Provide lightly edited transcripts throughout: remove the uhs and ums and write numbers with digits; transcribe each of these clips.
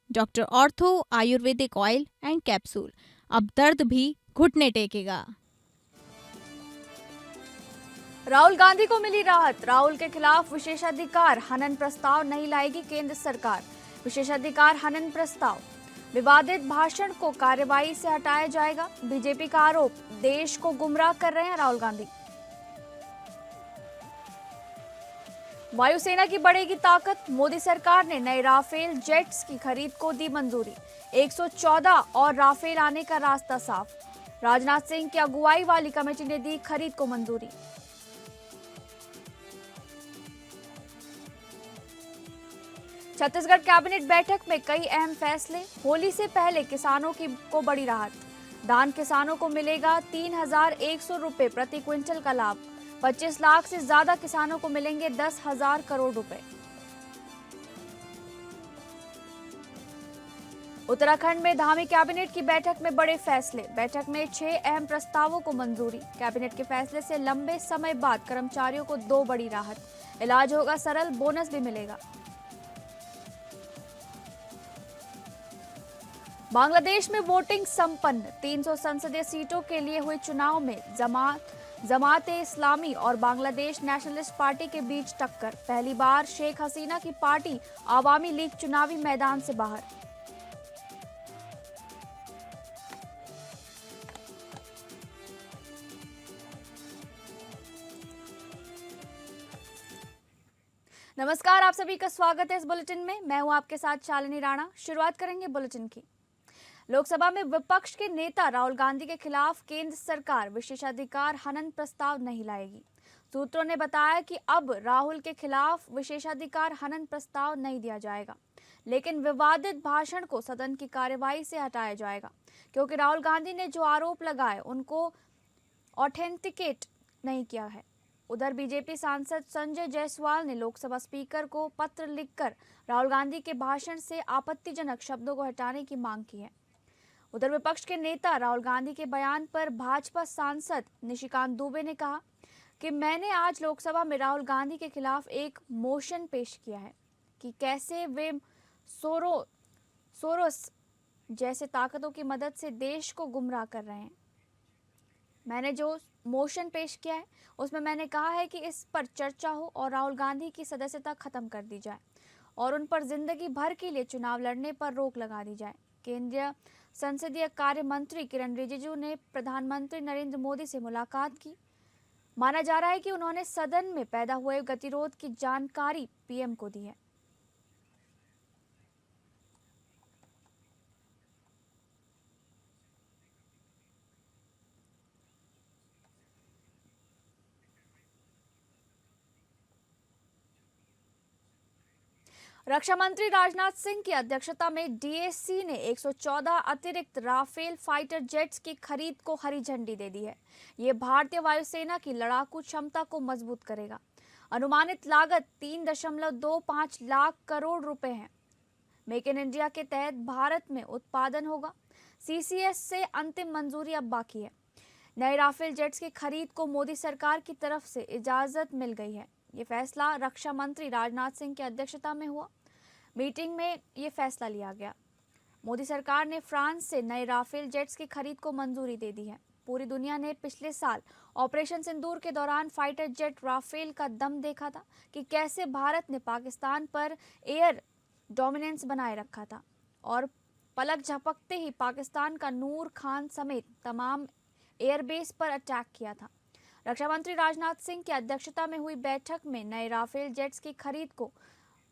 Doctor ortho Ayurvedic oil and capsule, अब दर्द भी घुटने टेकेगा। राहुल गांधी को मिली राहत, राहुल के खिलाफ विशेषाधिकार हनन प्रस्ताव नहीं लाएगी केंद्र सरकार। विशेषाधिकार हनन प्रस्ताव, विवादित भाषण को कार्यवाही से हटाया जाएगा। बीजेपी का आरोप, देश को गुमराह कर रहे हैं राहुल गांधी। वायुसेना की बढ़ेगी ताकत, मोदी सरकार ने नए राफेल जेट्स की खरीद को दी मंजूरी। 114 और राफेल आने का रास्ता साफ। राजनाथ सिंह की अगुवाई वाली कमेटी ने दी खरीद को मंजूरी। छत्तीसगढ़ कैबिनेट बैठक में कई अहम फैसले, होली से पहले किसानों को बड़ी राहत। धान किसानों को मिलेगा 3,100 रुपए प्रति क्विंटल का लाभ। 25 लाख से ज्यादा किसानों को मिलेंगे 10,000 करोड़ रुपए। उत्तराखंड में धामी कैबिनेट की बैठक में बड़े फैसले, बैठक में 6 अहम प्रस्तावों को मंजूरी। कैबिनेट के फैसले से लंबे समय बाद कर्मचारियों को 2 बड़ी राहत, इलाज होगा सरल, बोनस भी मिलेगा। बांग्लादेश में वोटिंग संपन्न, 300 संसदीय सीटों के लिए हुए चुनाव में जमाते इस्लामी और बांग्लादेश नेशनलिस्ट पार्टी के बीच टक्कर। पहली बार शेख हसीना की पार्टी आवामी लीग चुनावी मैदान से बाहर। नमस्कार, आप सभी का स्वागत है इस बुलेटिन में। मैं हूं आपके साथ शालिनी राणा। शुरुआत करेंगे बुलेटिन की। लोकसभा में विपक्ष के नेता राहुल गांधी के खिलाफ केंद्र सरकार विशेषाधिकार हनन प्रस्ताव नहीं लाएगी। सूत्रों ने बताया कि अब राहुल के खिलाफ विशेषाधिकार हनन प्रस्ताव नहीं दिया जाएगा, लेकिन विवादित भाषण को सदन की कार्यवाही से हटाया जाएगा, क्योंकि राहुल गांधी ने जो आरोप लगाए उनको ऑथेंटिकेट नहीं किया है। उधर बीजेपी सांसद संजय जायसवाल ने लोकसभा स्पीकर को पत्र लिखकर राहुल गांधी के भाषण से आपत्तिजनक शब्दों को हटाने की मांग की है। उधर विपक्ष के नेता राहुल गांधी के बयान पर भाजपा सांसद निशिकांत दुबे ने कहा कि मैंने आज लोकसभा में राहुल गांधी के खिलाफ एक मोशन पेश किया है कि कैसे वे सोरोस जैसे ताकतों की मदद से देश को गुमराह कर रहे हैं। मैंने जो मोशन पेश किया है उसमें मैंने कहा है कि इस पर चर्चा हो और राहुल गांधी की सदस्यता खत्म कर दी जाए और उन पर जिंदगी भर के लिए चुनाव लड़ने पर रोक लगा दी जाए। केंद्रीय संसदीय कार्य मंत्री किरण रिजिजू ने प्रधानमंत्री नरेंद्र मोदी से मुलाकात की। माना जा रहा है कि उन्होंने सदन में पैदा हुए गतिरोध की जानकारी पीएम को दी है। रक्षा मंत्री राजनाथ सिंह की अध्यक्षता में डीएसी ने 114 अतिरिक्त राफेल फाइटर जेट्स की खरीद को हरी झंडी दे दी है। ये भारतीय वायुसेना की लड़ाकू क्षमता को मजबूत करेगा। अनुमानित लागत 3.25 लाख करोड़ रुपए है। मेक इन इंडिया के तहत भारत में उत्पादन होगा। सीसीएस से अंतिम मंजूरी अब बाकी है। नए राफेल जेट्स की खरीद को मोदी सरकार की तरफ से इजाजत मिल गई है। ये फैसला रक्षा मंत्री राजनाथ सिंह की अध्यक्षता में हुआ मीटिंग में ये फैसला लिया गया। मोदी सरकार ने फ्रांस से नए राफेल जेट्स की खरीद को मंजूरी दे दी है। पूरी दुनिया ने पिछले साल ऑपरेशन सिंदूर के दौरान फाइटर जेट राफेल का दम देखा था कि कैसे भारत ने पाकिस्तान पर एयर डोमिनेंस बनाए रखा था और पलक झपकते ही पाकिस्तान का नूर खान समेत तमाम एयरबेस पर अटैक किया था। रक्षा मंत्री राजनाथ सिंह की अध्यक्षता में हुई बैठक में नए राफेल जेट्स की खरीद को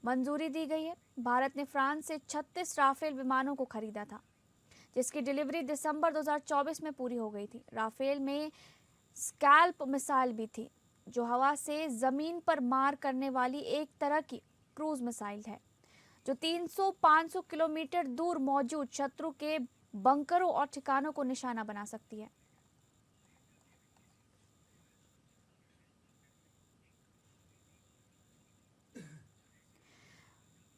मंजूरी दी गई है। भारत ने फ्रांस से 36 राफेल विमानों को खरीदा था, जिसकी डिलीवरी दिसंबर 2024 में पूरी हो गई थी। राफेल में स्कैल्प मिसाइल भी थी, जो हवा से जमीन पर मार करने वाली एक तरह की क्रूज मिसाइल है, जो 300-500 किलोमीटर दूर मौजूद शत्रु के बंकरों और ठिकानों को निशाना बना सकती है।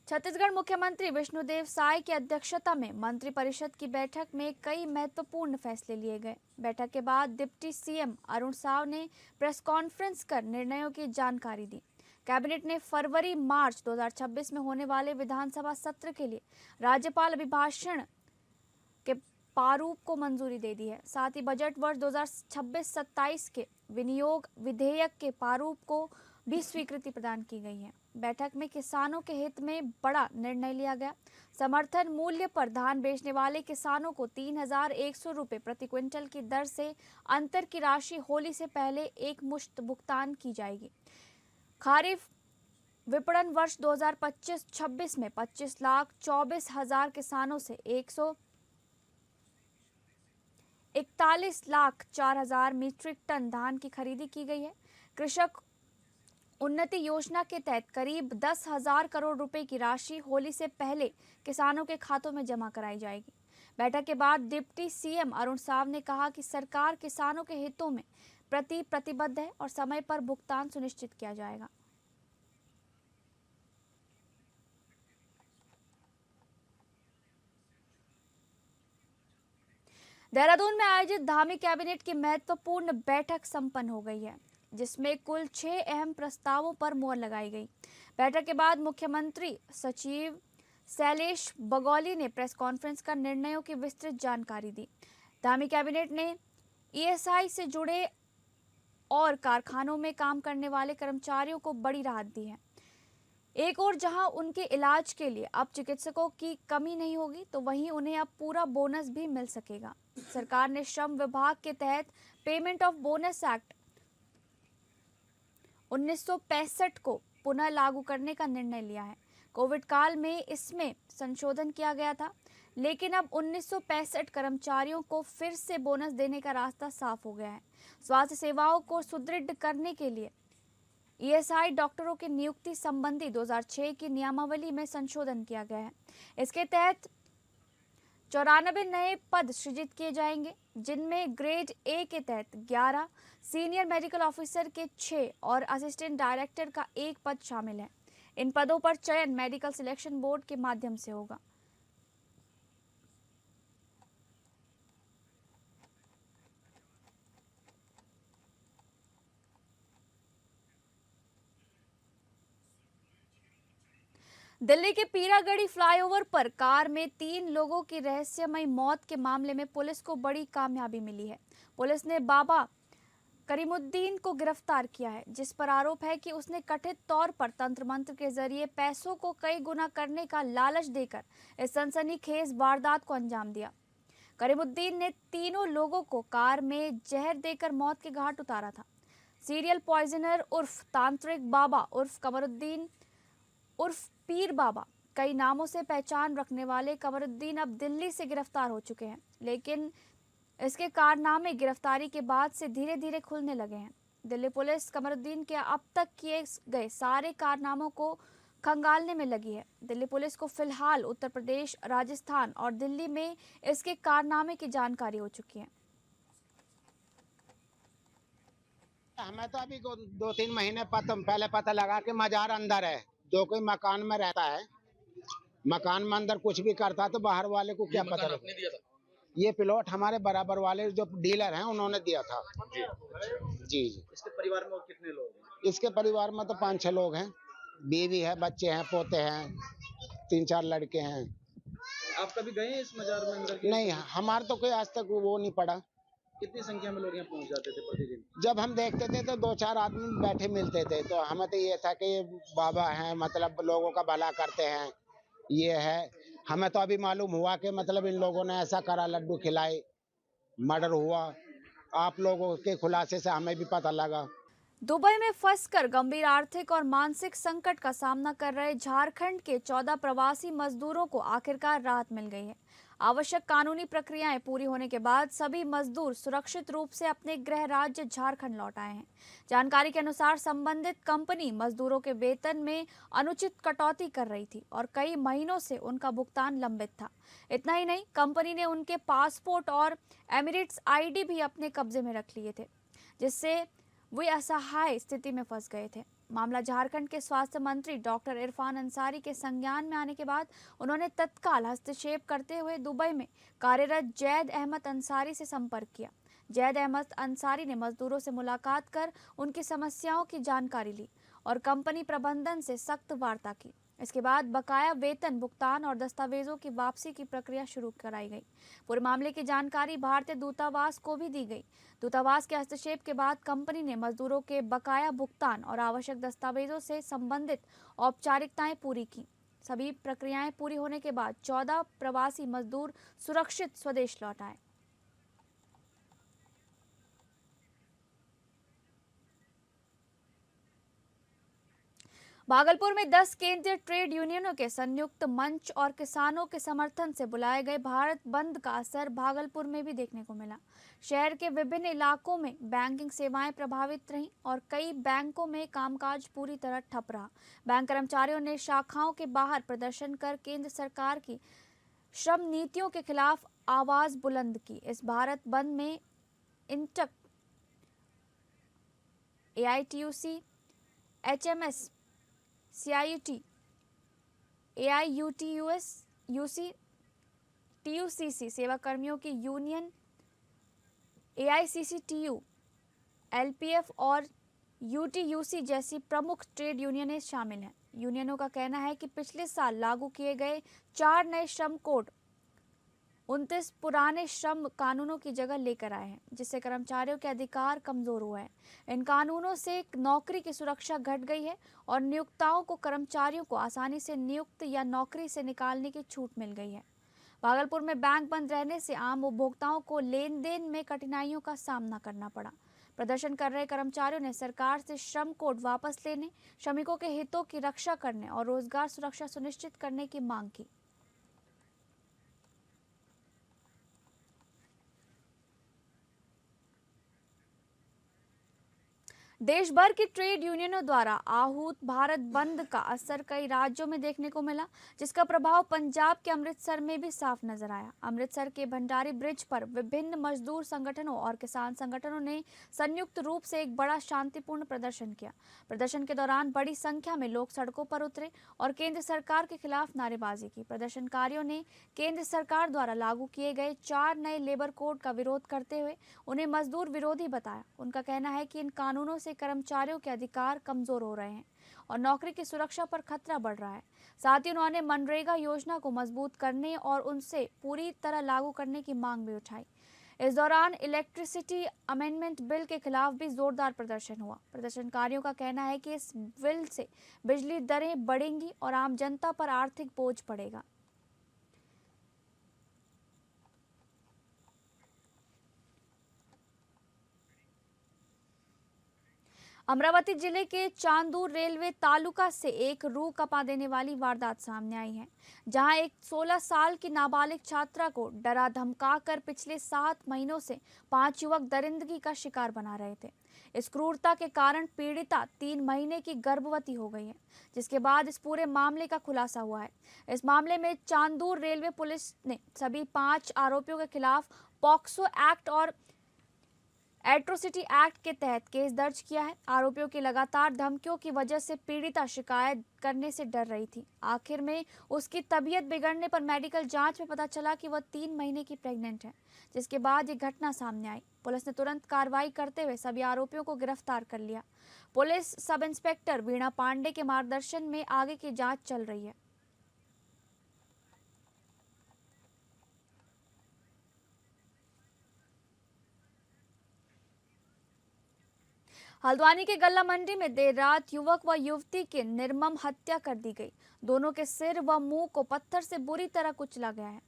छत्तीसगढ़ मुख्यमंत्री विष्णुदेव साय की अध्यक्षता में मंत्रिपरिषद की बैठक में कई महत्वपूर्ण फैसले लिए गए। बैठक के बाद डिप्टी सीएम अरुण साव ने प्रेस कॉन्फ्रेंस कर निर्णयों की जानकारी दी। कैबिनेट ने फरवरी-मार्च 2026 में होने वाले विधानसभा सत्र के लिए राज्यपाल अभिभाषण के प्रारूप को मंजूरी दे दी है। साथ ही बजट वर्ष 2026-27 के विनियोग विधेयक के प्रारूप को भी स्वीकृति प्रदान की गई है। बैठक में किसानों के हित में बड़ा निर्णय लिया गया। समर्थन मूल्य पर धान बेचने वाले किसानों को 3,100 रुपये प्रति क्विंटल की दर से अंतर की राशि होली से पहले एक मुश्त भुगतान की जाएगी। खरीफ विपणन वर्ष 2025-26 में 25,24,000 किसानों से 141,04,000 मीट्रिक टन धान की खरीदी की गई है। कृषक उन्नति योजना के तहत करीब 10,000 करोड़ रुपए की राशि होली से पहले किसानों के खातों में जमा कराई जाएगी। बैठक के बाद डिप्टी सीएम अरुण साव ने कहा कि सरकार किसानों के हितों में प्रति प्रतिबद्ध है और समय पर भुगतान सुनिश्चित किया जाएगा। देहरादून में आयोजित धामी कैबिनेट की महत्वपूर्ण बैठक संपन्न हो गई है, जिसमें कुल 6 अहम प्रस्तावों पर मोहर लगाई गई। बैठक के बाद मुख्यमंत्री सचिव शैलेश बगौली ने प्रेस कॉन्फ्रेंस कर निर्णयों की विस्तृत जानकारी दी। धामी कैबिनेट ने ईएसआई से जुड़े और कारखानों में काम करने वाले कर्मचारियों को बड़ी राहत दी है। एक और जहां उनके इलाज के लिए अब चिकित्सकों की कमी नहीं होगी, तो वहीं उन्हें अब पूरा बोनस भी मिल सकेगा। सरकार ने श्रम विभाग के तहत पेमेंट ऑफ बोनस एक्ट 1965 को पुनः लागू करने का निर्णय लिया है। कोविड काल में इसमें संशोधन किया गया था, लेकिन अब 1965 कर्मचारियों को फिर से बोनस देने का रास्ता साफ हो गया है। स्वास्थ्य सेवाओं को सुदृढ़ करने के लिए ईएसआई डॉक्टरों की नियुक्ति संबंधी 2006 की नियमावली में संशोधन किया गया है। इसके तहत 94 नए पद सृजित किए जाएंगे, जिनमें ग्रेड ए के तहत 11, सीनियर मेडिकल ऑफिसर के 6 और असिस्टेंट डायरेक्टर का 1 पद शामिल है। इन पदों पर चयन मेडिकल सिलेक्शन बोर्ड के माध्यम से होगा। दिल्ली के पीरागढ़ी फ्लाईओवर पर कार में 3 लोगों की रहस्यमयी मौत के मामले में पुलिस को बड़ी कामयाबी मिली है। पुलिस ने बाबा करीमुद्दीन को गिरफ्तार किया है, जिस पर आरोप है कि उसने कथित तौर पर तंत्र मंत्र के जरिए पैसों को कई गुना करने का लालच देकर इस सनसनीखेज वारदात को अंजाम दिया। करीमुद्दीन ने तीनों लोगों को कार में जहर देकर मौत के घाट उतारा था। सीरियल पॉइजनर उर्फ तांत्रिक बाबा उर्फ कमरुद्दीन उर्फ पीर बाबा कई नामों से पहचान रखने वाले कमरुद्दीन अब दिल्ली से गिरफ्तार हो चुके हैं, लेकिन इसके कारनामे गिरफ्तारी के बाद से धीरे धीरे खुलने लगे हैं। दिल्ली पुलिस कमरुद्दीन के अब तक किए गए सारे कारनामों को खंगालने में लगी है। दिल्ली पुलिस को फिलहाल उत्तर प्रदेश, राजस्थान और दिल्ली में इसके कारनामे की जानकारी हो चुकी है। हमें तो अभी 2-3 महीने पहले पता लगा कि मजार अंदर है, जो कोई मकान में रहता है, मकान में अंदर कुछ भी करता है तो बाहर वाले को क्या पता लगता है। ये प्लॉट हमारे बराबर वाले जो डीलर हैं उन्होंने दिया था। जी जी। इसके परिवार में और कितने लोग हैं? इसके परिवार में तो 5-6 लोग हैं, बीवी है, बच्चे हैं, पोते हैं, 3-4 लड़के हैं। आप कभी गए हैं इस मजार में अंदर? नहीं, हमारे तो कोई आज तक वो नहीं पड़ा। कितनी संख्या में लोग यहाँ पहुँच जाते थे प्रतिदिन? जब हम देखते थे तो 2-4 आदमी बैठे मिलते थे, तो हमें तो ये था कि बाबा हैं, मतलब लोगों का भला करते हैं, ये है। हमें तो अभी मालूम हुआ कि मतलब इन लोगों ने ऐसा करा, लड्डू खिलाए, मर्डर हुआ। आप लोगों के खुलासे से हमें भी पता लगा। दुबई में फंसकर गंभीर आर्थिक और मानसिक संकट का सामना कर रहे झारखंड के 14 प्रवासी मजदूरों को आखिरकार राहत मिल गई है। आवश्यक कानूनी प्रक्रियाएं पूरी होने के बाद सभी मजदूर सुरक्षित रूप से अपने गृह राज्य झारखंड लौट आए हैं। जानकारी के अनुसार संबंधित कंपनी मजदूरों के वेतन में अनुचित कटौती कर रही थी और कई महीनों से उनका भुगतान लंबित था। इतना ही नहीं, कंपनी ने उनके पासपोर्ट और एमिरेट्स आईडी भी अपने कब्जे में रख लिए थे, जिससे वे असहाय स्थिति में फंस गए थे। मामला झारखंड के स्वास्थ्य मंत्री डॉक्टर इरफान अंसारी के संज्ञान में आने के बाद उन्होंने तत्काल हस्तक्षेप करते हुए दुबई में कार्यरत जैद अहमद अंसारी से संपर्क किया। जैद अहमद अंसारी ने मजदूरों से मुलाकात कर उनकी समस्याओं की जानकारी ली और कंपनी प्रबंधन से सख्त वार्ता की। इसके बाद बकाया वेतन भुगतान और दस्तावेजों की वापसी की प्रक्रिया शुरू कराई गई। पूरे मामले की जानकारी भारतीय दूतावास को भी दी गई। दूतावास के हस्तक्षेप के बाद कंपनी ने मजदूरों के बकाया भुगतान और आवश्यक दस्तावेजों से संबंधित औपचारिकताएं पूरी की। सभी प्रक्रियाएं पूरी होने के बाद 14 प्रवासी मजदूर सुरक्षित स्वदेश लौट आए। भागलपुर में 10 केंद्रीय ट्रेड यूनियनों के संयुक्त मंच और किसानों के समर्थन से बुलाए गए भारत बंद का असर भागलपुर में भी देखने को मिला। शहर के विभिन्न इलाकों में बैंकिंग सेवाएं प्रभावित रहीं और कई बैंकों में कामकाज पूरी तरह ठप रहा। बैंक कर्मचारियों ने शाखाओं के बाहर प्रदर्शन कर केंद्र सरकार की श्रम नीतियों के खिलाफ आवाज बुलंद की। इस भारत बंद में INTUC, AITUC, HMS, CIUT, AIUTUS, UC, TUCC सेवा कर्मियों की यूनियन, AICCTU, LPF और UTUC जैसी प्रमुख ट्रेड यूनियनें शामिल हैं। यूनियनों का कहना है कि पिछले साल लागू किए गए 4 नए श्रम कोड 29 पुराने श्रम कानूनों की जगह लेकर आए हैं, जिससे कर्मचारियों के अधिकार कमजोर हुए हैं। इन कानूनों से नौकरी की सुरक्षा घट गई है और नियोक्ताओं को कर्मचारियों को आसानी से नियुक्त या नौकरी से निकालने की छूट मिल गई है। भागलपुर में बैंक बंद रहने से आम उपभोक्ताओं को लेन देन में कठिनाइयों का सामना करना पड़ा। प्रदर्शन कर रहे कर्मचारियों ने सरकार से श्रम कोड वापस लेने, श्रमिकों के हितों की रक्षा करने और रोजगार सुरक्षा सुनिश्चित करने की मांग की। देश भर की ट्रेड यूनियनों द्वारा आहूत भारत बंद का असर कई राज्यों में देखने को मिला, जिसका प्रभाव पंजाब के अमृतसर में भी साफ नजर आया। अमृतसर के भंडारी ब्रिज पर विभिन्न मजदूर संगठनों और किसान संगठनों ने संयुक्त रूप से एक बड़ा शांतिपूर्ण प्रदर्शन किया। प्रदर्शन के दौरान बड़ी संख्या में लोग सड़कों पर उतरे और केंद्र सरकार के खिलाफ नारेबाजी की। प्रदर्शनकारियों ने केंद्र सरकार द्वारा लागू किए गए 4 नए लेबर कोड का विरोध करते हुए उन्हें मजदूर विरोधी बताया। उनका कहना है कि इन कानूनों से कर्मचारियों के अधिकार कमजोर हो रहे हैं और नौकरी की सुरक्षा पर खतरा बढ़ रहा है। साथ ही उन्होंने मनरेगा योजना को मजबूत करने और उनसे पूरी तरह लागू करने की मांग भी उठाई। इस दौरान इलेक्ट्रिसिटी अमेंडमेंट बिल के खिलाफ भी जोरदार प्रदर्शन हुआ। प्रदर्शनकारियों का कहना है कि इस बिल से बिजली दरें बढ़ेंगी और आम जनता पर आर्थिक बोझ पड़ेगा। अमरावती जिले के चांदूर रेलवे तालुका से एक रूह कपा देने वाली वारदात सामने आई है, जहां एक 16 साल की नाबालिग छात्रा को डरा धमकाकर पिछले 7 महीनों से 5 युवक दरिंदगी का शिकार बना रहे थे। इस क्रूरता के कारण पीड़िता 3 महीने की गर्भवती हो गई है, जिसके बाद इस पूरे मामले का खुलासा हुआ है। इस मामले में चांदूर रेलवे पुलिस ने सभी 5 आरोपियों के खिलाफ पॉक्सो एक्ट और एट्रोसिटी एक्ट के तहत केस दर्ज किया है। आरोपियों की लगातार धमकियों की वजह से पीड़िता शिकायत करने से डर रही थी। आखिर में उसकी तबीयत बिगड़ने पर मेडिकल जांच में पता चला कि वह 3 महीने की प्रेग्नेंट है, जिसके बाद ये घटना सामने आई। पुलिस ने तुरंत कार्रवाई करते हुए सभी आरोपियों को गिरफ्तार कर लिया। पुलिस सब इंस्पेक्टर वीणा पांडे के मार्गदर्शन में आगे की जाँच चल रही है। हल्द्वानी के गल्ला मंडी में देर रात युवक व युवती की निर्मम हत्या कर दी गई। दोनों के सिर व मुंह को पत्थर से बुरी तरह कुचला गया है।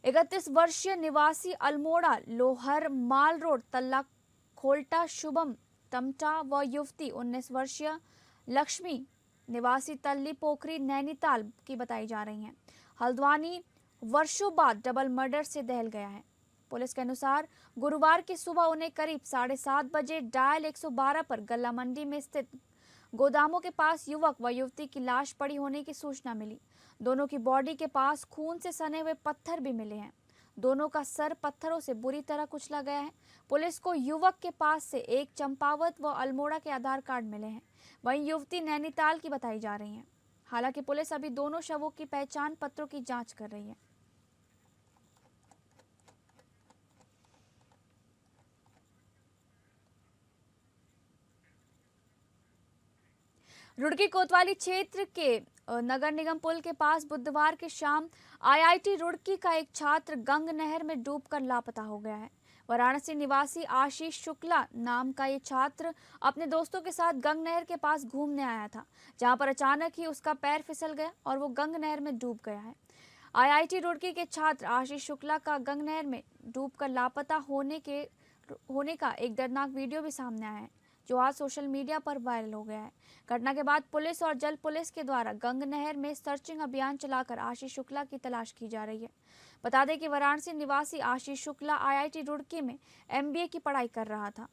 31 वर्षीय निवासी अल्मोड़ा लोहर माल रोड तल्ला खोल्टा शुभम तमटा व युवती 19 वर्षीय लक्ष्मी निवासी तल्ली पोखरी नैनीताल की बताई जा रही हैं। हल्द्वानी वर्षों बाद डबल मर्डर से दहल गया है। पुलिस के अनुसार गुरुवार की सुबह उन्हें करीब 7:30 बजे डायल 112 पर गल्ला मंडी में स्थित गोदामों के पास युवक व युवती की लाश पड़ी होने की सूचना मिली। दोनों की बॉडी के पास खून से सने हुए पत्थर भी मिले हैं। दोनों का सर पत्थरों से बुरी तरह कुचला गया है। पुलिस को युवक के पास से एक चंपावत व अल्मोड़ा के आधार कार्ड मिले हैं। वहीं युवती नैनीताल की बताई जा रही है। हालांकि पुलिस अभी दोनों शवों की पहचान पत्रों की जाँच कर रही है। रुड़की कोतवाली क्षेत्र के नगर निगम पुल के पास बुधवार की शाम आईआईटी रुड़की का एक छात्र गंग नहर में डूबकर लापता हो गया है। वाराणसी निवासी आशीष शुक्ला नाम का ये छात्र अपने दोस्तों के साथ गंग नहर के पास घूमने आया था, जहां पर अचानक ही उसका पैर फिसल गया और वो गंग नहर में डूब गया है। आईआईटी रुड़की के छात्र आशीष शुक्ला का गंग नहर में डूबकर लापता होने का एक दर्दनाक वीडियो भी सामने आया है, जो आज सोशल मीडिया पर वायरल हो गया है। घटना के बाद पुलिस और जल पुलिस के द्वारा गंग नहर में सर्चिंग अभियान चलाकर आशीष शुक्ला की तलाश की जा रही है। बता दें कि वाराणसी निवासी आशीष शुक्ला आईआईटी रुड़की में एमबीए की पढ़ाई कर रहा था।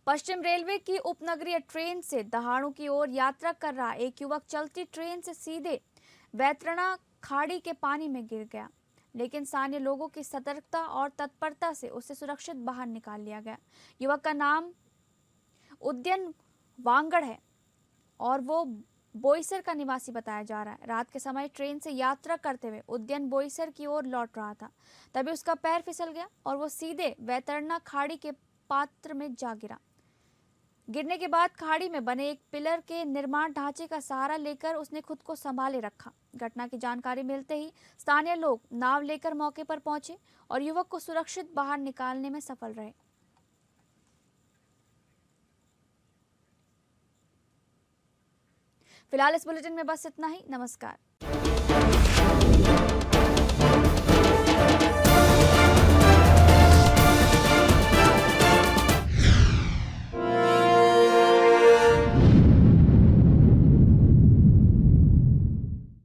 पश्चिम रेलवे की उपनगरीय ट्रेन से दहाड़ू की ओर यात्रा कर रहा एक युवक चलती ट्रेन से सीधे वैतरणा खाड़ी के पानी में गिर गया, लेकिन स्थानीय लोगों की सतर्कता और तत्परता से उसे सुरक्षित बाहर निकाल लिया गया। युवक का नाम उद्यन वांगड़ है और वो बोईसर का निवासी बताया जा रहा है। रात के समय ट्रेन से यात्रा करते हुए उद्यन बोईसर की ओर लौट रहा था, तभी उसका पैर फिसल गया और वो सीधे वैतरणा खाड़ी के पात्र में जा गिरा। गिरने के बाद खाड़ी में बने एक पिलर के निर्माण ढांचे का सहारा लेकर उसने खुद को संभाले रखा। घटना की जानकारी मिलते ही स्थानीय लोग नाव लेकर मौके पर पहुंचे और युवक को सुरक्षित बाहर निकालने में सफल रहे। फिलहाल इस बुलेटिन में बस इतना ही। नमस्कार।